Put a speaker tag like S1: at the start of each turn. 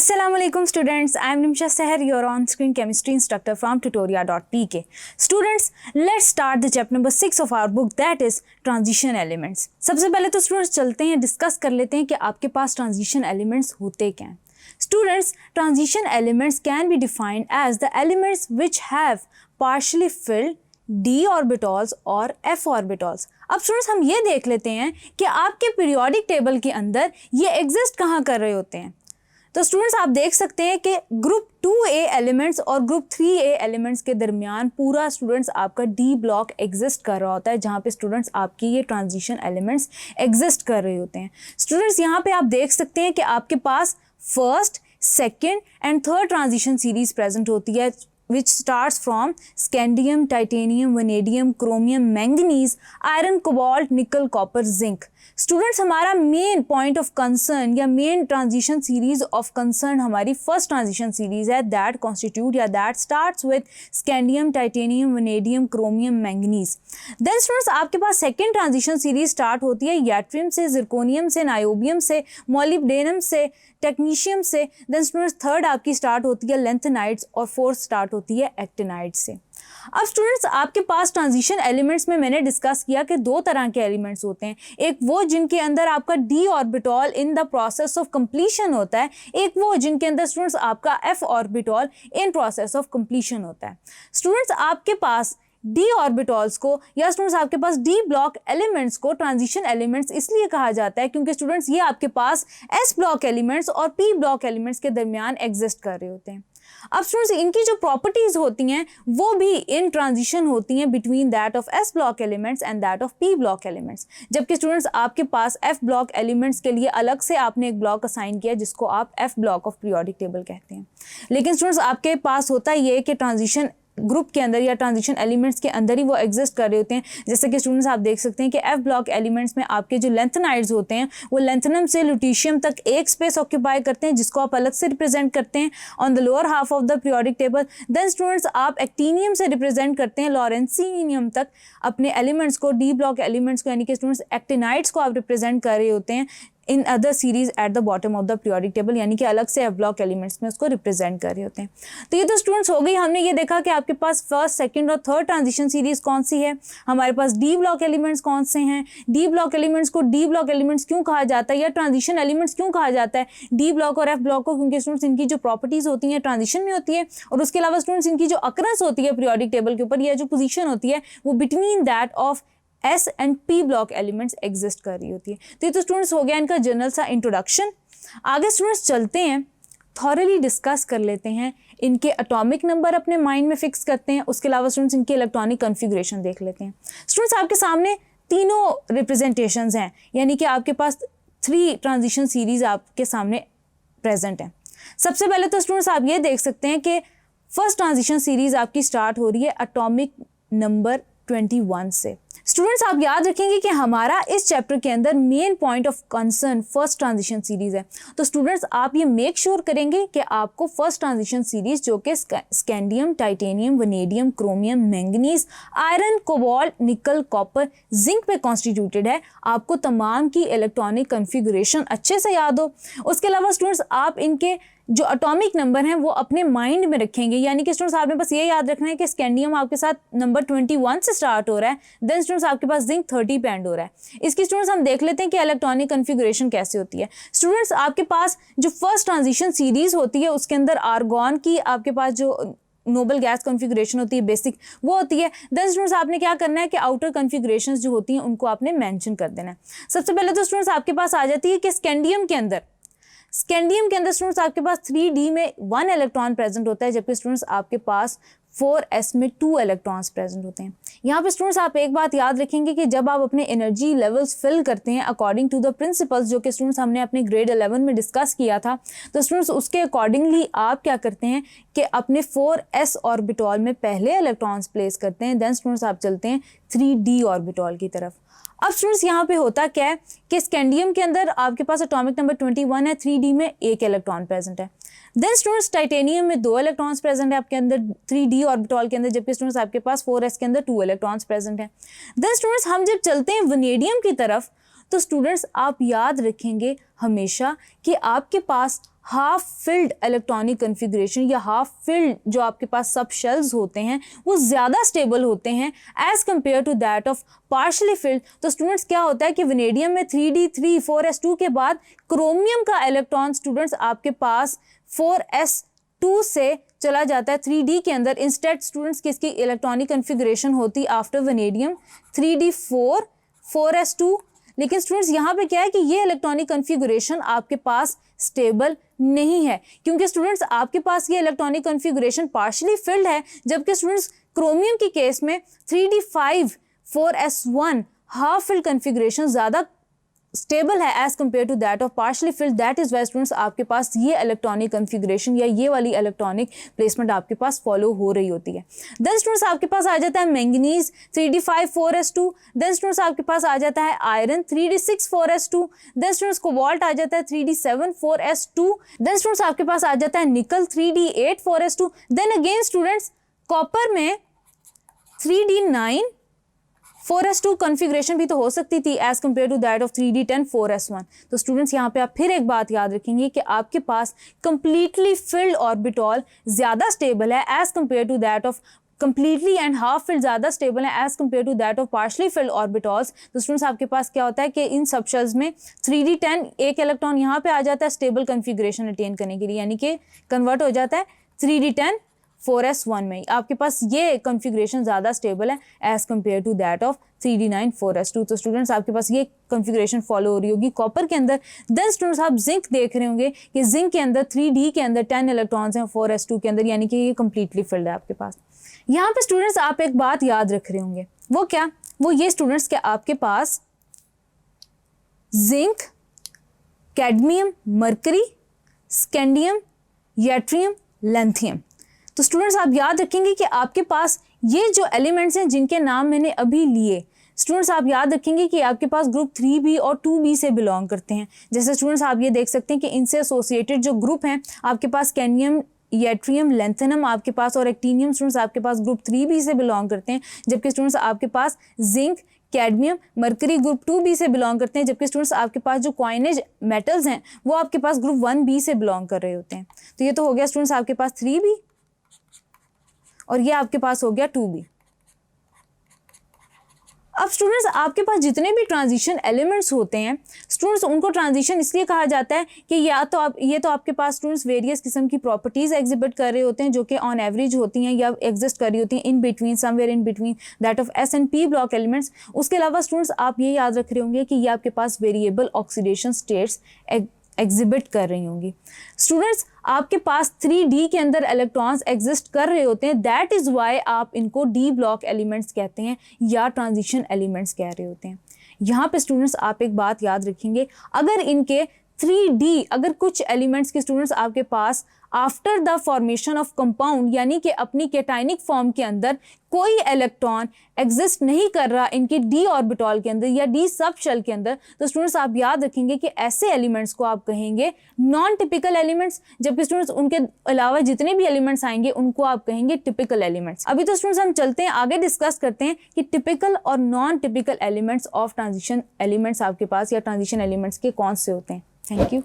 S1: Assalamualaikum students, I am Nimsha Seher, your on-screen chemistry instructor from tutoria.pk. Students, let's start the chapter number 6 of our book, that is transition elements. सबसे पहले तो students चलते हैं, discuss कर लेते हैं कि आपके पास ट्रांजिशन एलिमेंट्स होते क्या हैं. Students, transition elements can be defined as the elements which have partially filled d orbitals और f orbitals. अब स्टूडेंट्स हम ये देख लेते हैं कि आपके पीरियोडिक टेबल के अंदर ये एग्जिस्ट कहाँ कर रहे होते हैं. तो स्टूडेंट्स आप देख सकते हैं कि ग्रुप 2A एलिमेंट्स और ग्रुप 3A एलिमेंट्स के दरमियान पूरा स्टूडेंट्स आपका डी ब्लॉक एग्जिस्ट कर रहा होता है, जहाँ पे स्टूडेंट्स आपकी ये ट्रांजिशन एलिमेंट्स एग्जिस्ट कर रहे होते हैं. स्टूडेंट्स यहाँ पे आप देख सकते हैं कि आपके पास first, second and third transition series present होती है, which starts from scandium, titanium, vanadium, chromium, manganese, iron, cobalt, nickel, copper, zinc. Students हमारा मेन पॉइंट ऑफ कंसर्न या main transition series of concern हमारी फर्स्ट ट्रांजिशन सीरीज है, that constitute या that starts with scandium, titanium, vanadium, chromium, manganese. Then students आपके पास second transition series start होती है यैट्रियम से, जिरकोनियम से, नायोबियम से, मोलिब्डेनम से, टेक्नीशियम से. देन स्टूडेंट्स थर्ड आपकी स्टार्ट होती है लेंथेनाइड्स और फोर्थ स्टार्ट होती है एक्टिनाइड्स से. अब स्टूडेंट्स आपके पास ट्रांजिशन एलिमेंट्स में मैंने डिस्कस किया कि दो तरह के एलिमेंट्स होते हैं, एक वो जिनके अंदर आपका D orbital in the process of completion होता है, एक वो जिनके अंदर स्टूडेंट्स आपका F orbital in process of completion होता है. स्टूडेंट्स आपके पास डी ऑर्बिटल्स को या स्टूडेंट्स आपके पास डी ब्लॉक एलिमेंट्स को ट्रांजिशन एलिमेंट्स इसलिए कहा जाता है क्योंकि स्टूडेंट्स ये आपके पास एस ब्लॉक एलिमेंट्स और पी ब्लॉक एलिमेंट्स के दरमियान एग्जिस्ट कर रहे होते हैं. अब स्टूडेंट्स इनकी जो प्रॉपर्टीज होती हैं वो भी इन ट्रांजिशन होती हैं between that of S block elements and that of P block elements, जबकि स्टूडेंट्स आपके पास एफ ब्लॉक एलिमेंट्स के लिए अलग से आपने एक ब्लॉक असाइन किया जिसको आप F block of periodic table कहते हैं. लेकिन स्टूडेंट्स आपके पास होता ये कि ट्रांजिशन ग्रुप के अंदर या ट्रांजिशन एलिमेंट्स के अंदर ही वो एग्जिस्ट कर रहे होते हैं. जैसे कि स्टूडेंट्स आप देख सकते हैं कि एफ ब्लॉक एलिमेंट्स में आपके जो लेंथेनाइड्स होते हैं वो लेंथेनम से ल्यूटीशियम तक एक स्पेस ऑक्यूपाई करते हैं जिसको आप अलग से रिप्रेजेंट करते हैं on the lower half of the periodic table. Then students आप एक्टीनियम से रिप्रेजेंट करते हैं लॉरेंसिनियम तक अपने एलिमेंट्स को, डी ब्लॉक एलिमेंट्स को, यानी कि स्टूडेंट्स एक्टिनाइड्स को आप रिप्रेजेंट कर रहे होते हैं in other series at the bottom of the periodic table, यानी कि अलग से एफ ब्लॉक एलिमेंट्स में उसको रिप्रेजेंट कर रहे होते हैं. तो ये तो स्टूडेंट्स हो गई, हमने ये देखा कि आपके पास फर्स्ट, सेकंड और थर्ड ट्रांजिशन सीरीज कौन सी है, हमारे पास डी ब्लॉक एलिमेंट्स कौन से हैं, डी ब्लॉक एलिमेंट्स को डी ब्लॉक एलिमेंट्स क्यों कहा जाता है या ट्रांजिशन एलिमेंट्स क्यों कहा जाता है डी ब्लॉक और एफ ब्लॉक को, क्योंकि स्टूडेंट्स इनकी जो प्रॉपर्टीज होती हैं ट्रांजिशन में होती है और उसके अलावा स्टूडेंट्स इनकी जो अकरेंस होती है पीरियोडिक टेबल के ऊपर या जो पोजीशन होती है वो between that of S and P block elements exist कर रही होती है. तो ये तो स्टूडेंट्स हो गया इनका जनरल सा इंट्रोडक्शन. आगे स्टूडेंट्स चलते हैं, थॉरली डिस्कस कर लेते हैं, इनके एटॉमिक नंबर अपने माइंड में फिक्स करते हैं, उसके अलावा स्टूडेंट्स इनके इलेक्ट्रॉनिक कॉन्फ़िगरेशन देख लेते हैं. स्टूडेंट्स आपके सामने तीनों रिप्रेजेंटेशंस हैं, यानी कि आपके पास 3 ट्रांजिशन सीरीज आपके सामने प्रेजेंट हैं. सबसे पहले तो स्टूडेंट्स आप ये देख सकते हैं कि फर्स्ट ट्रांजिशन सीरीज आपकी स्टार्ट हो रही है एटॉमिक नंबर 21 से. स्टूडेंट्स आप याद रखेंगे कि हमारा इस चैप्टर के अंदर main point of concern first transition series है. तो स्टूडेंट्स आप ये मेक श्योर करेंगे कि आपको फर्स्ट ट्रांजिशन सीरीज जो कि scandium, titanium, vanadium, chromium, manganese, iron, cobalt, निकल, कॉपर, जिंक पे कॉन्स्टिट्यूटेड है, आपको तमाम की इलेक्ट्रॉनिक कॉन्फ़िगरेशन अच्छे से याद हो. उसके अलावा स्टूडेंट्स आप इनके जो एटॉमिक नंबर हैं वो अपने माइंड में रखेंगे, यानी कि स्टूडेंट्स आपने बस ये याद रखना है कि स्कैंडियम आपके साथ नंबर 21 से स्टार्ट हो रहा है, देन स्टूडेंट्स आपके पास जिंक 30 पे एंड हो रहा है. इसकी स्टूडेंट्स हम देख लेते हैं कि इलेक्ट्रॉनिक कॉन्फ़िगरेशन कैसे होती है. स्टूडेंट्स आपके पास जो फर्स्ट ट्रांजिशन सीरीज होती है उसके अंदर आर्गॉन की आपके पास जो नोबल गैस कॉन्फ़िगरेशन होती है बेसिक वो होती है. देन स्टूडेंट्स आपने क्या करना है कि आउटर कॉन्फ़िगरेशंस जो होती हैं उनको आपने मेंशन कर देना है. सबसे पहले तो स्टूडेंट्स आपके पास आ जाती है कि स्कैंडियम के अंदर स्टूडेंट्स आपके पास 3D में 1 इलेक्ट्रॉन प्रेजेंट होता है, जबकि स्टूडेंट्स आपके पास 4s में 2 इलेक्ट्रॉन्स प्रेजेंट होते हैं. यहाँ पे स्टूडेंट्स आप एक बात याद रखेंगे कि जब आप अपने एनर्जी लेवल्स फिल करते हैं अकॉर्डिंग टू द प्रिंसिपल्स जो कि स्टूडेंट्स हमने अपने ग्रेड 11 में डिस्कस किया था, तो स्टूडेंट्स उसके अकॉर्डिंगली आप क्या करते हैं कि अपने 4s ऑर्बिटल में पहले इलेक्ट्रॉन्स प्लेस करते हैं, देन स्टूडेंट्स आप चलते हैं 3d ऑर्बिटल की तरफ. अब स्टूडेंट्स यहाँ पे होता क्या है कि स्कैंडियम के अंदर आपके पास एटॉमिक नंबर 21 है, 3D में 1 इलेक्ट्रॉन प्रेजेंट है. देन स्टूडेंट्स टाइटेनियम में 2 इलेक्ट्रॉन्स प्रेजेंट है आपके अंदर 3D ऑर्बिटल के अंदर, जबकि स्टूडेंट्स आपके पास 4s के अंदर 2 इलेक्ट्रॉन्स प्रेजेंट है. देन स्टूडेंट्स हम जब चलते हैं वनेडियम की तरफ तो स्टूडेंट्स आप याद रखेंगे हमेशा कि आपके पास हाफ फिल्ड इलेक्ट्रॉनिक कन्फिग्रेशन या हाफ फिल्ड जो आपके पास सब शेल्स होते हैं वो ज़्यादा स्टेबल होते हैं as compare to that of partially filled. तो स्टूडेंट्स क्या होता है कि वेनेडियम में 3d3 4s2 के बाद क्रोमियम का इलेक्ट्रॉन स्टूडेंट्स आपके पास 4s2 से चला जाता है 3d के अंदर। इंस्टेड स्टूडेंट्स किसकी इलेक्ट्रॉनिक कन्फिग्रेशन होती आफ्टर वेनेडियम 3d4 4s2। लेकिन स्टूडेंट्स यहाँ पे क्या है कि ये इलेक्ट्रॉनिक कन्फिगरेशन आपके पास स्टेबल नहीं है, क्योंकि स्टूडेंट्स आपके पास ये इलेक्ट्रॉनिक कन्फिगरेशन पार्शियली फिल्ड है, जबकि स्टूडेंट्स क्रोमियम की केस में 3d5 4s1 half filled configuration ज़्यादा स्टेबल है as compare to that of partially filled. That is why students आपके पास ये इलेक्ट्रॉनिक कन्फिगरेशन या ये वाली इलेक्ट्रॉनिक प्लेसमेंट आपके पास फॉलो हो रही होती है। देन स्टूडेंट्स आपके पास आ जाता है manganese 3d5 4s2। Then students आपके पास आ जाता है iron 3d6 4s2। Then students cobalt आ जाता है 3d7 4s2। देन स्टूडेंट्स आपके पास आ जाता है निकल 3d8 4s2। Then again students copper में 3d9 4s2 कन्फिग्रेशन भी तो हो सकती थी as compare to that of 3d10 4s1। तो स्टूडेंट्स यहाँ पे आप फिर एक बात याद रखेंगे कि आपके पास कंप्लीटली फिल्ड ऑर्बिटॉल ज़्यादा स्टेबल है as compare to that of completely and half filled ज़्यादा स्टेबल है as compare to that of partially filled orbitals. तो स्टूडेंट्स आपके पास क्या होता है कि इन सब शेल्स में 3d10 एक इलेक्ट्रॉन यहाँ पे आ जाता है स्टेबल कन्फिग्रेशन अटेन करने के लिए, यानी कि कन्वर्ट हो जाता है 3d10 4s1 में। आपके पास ये कन्फिग्रेशन ज़्यादा स्टेबल है as compare to that of 3d9 4s2। तो स्टूडेंट्स आपके पास ये कन्फिग्रेशन फॉलो हो रही होगी कॉपर के अंदर। देन स्टूडेंट्स आप जिंक देख रहे होंगे कि जिंक के अंदर 3d के अंदर 10 इलेक्ट्रॉन्स हैं 4s2 के अंदर, यानी कि ये कम्प्लीटली फिल्ड है आपके पास। यहाँ पे स्टूडेंट्स आप एक बात याद रख रहे होंगे, वो क्या, वो ये स्टूडेंट्स कि आपके पास zinc, cadmium, mercury, scandium, yttrium, lithium. तो स्टूडेंट्स आप याद रखेंगे कि आपके पास ये जो एलिमेंट्स हैं जिनके नाम मैंने अभी लिए, स्टूडेंट्स आप याद रखेंगे कि आपके पास ग्रुप 3b और 2b से बिलोंग करते हैं। जैसे स्टूडेंट्स आप ये देख सकते हैं कि इनसे एसोसिएटेड जो ग्रुप हैं आपके पास कैडमियम, यट्रियम, लेंथेनम आपके पास और एक्टिनियम स्टूडेंट्स आपके पास ग्रुप 3b से बिलोंग करते हैं, जबकि स्टूडेंट्स आपके पास zinc, cadmium, mercury group 2b से बिलोंग करते हैं, जबकि स्टूडेंट्स आपके पास जो कॉइनेज मेटल्स हैं वो आपके पास ग्रुप 1b से बिलोंग कर रहे होते हैं। तो ये तो हो गया स्टूडेंट्स आपके पास 3b और ये आपके पास हो गया 2b। अब स्टूडेंट्स आपके पास जितने भी ट्रांजिशन एलिमेंट्स होते हैं स्टूडेंट्स उनको ट्रांजिशन इसलिए कहा जाता है कि या तो आप ये तो आपके पास स्टूडेंट्स वेरियस किस्म की प्रॉपर्टीज़ एग्जिबिट कर रहे होते हैं जो कि ऑन एवरेज होती हैं या एग्जिस्ट कर रही होती हैं in between, somewhere in between that of S and P block elements. उसके अलावा स्टूडेंट्स आप ये याद रख रहे होंगे कि ये आपके पास वेरिएबल ऑक्सीडेशन स्टेट्स एग्जिबिट कर रही होंगी। स्टूडेंट्स आपके पास 3d के अंदर इलेक्ट्रॉन्स एग्जिस्ट कर रहे होते हैं, दैट इज़ वाई आप इनको डी ब्लॉक एलिमेंट्स कहते हैं या ट्रांजिशन एलिमेंट्स कह रहे होते हैं। यहाँ पे स्टूडेंट्स आप एक बात याद रखेंगे, अगर इनके 3d अगर कुछ एलिमेंट्स के स्टूडेंट्स आपके पास after the formation of compound यानी कि अपनी कैटाइनिक फॉर्म के अंदर कोई इलेक्ट्रॉन एग्जिस्ट नहीं कर रहा इनके डी ऑर्बिटॉल के अंदर या डी सब शेल के अंदर, तो स्टूडेंट्स आप याद रखेंगे कि ऐसे एलिमेंट्स को आप कहेंगे नॉन टिपिकल एलिमेंट्स, जबकि स्टूडेंट्स उनके अलावा जितने भी एलिमेंट्स आएंगे उनको आप कहेंगे टिपिकल एलिमेंट्स। अभी तो स्टूडेंट्स हम चलते हैं आगे डिस्कस करते हैं कि टिपिकल और non typical elements of transition elements आपके पास या ट्रांजिशन एलिमेंट्स के कौन से होते हैं। Thank you.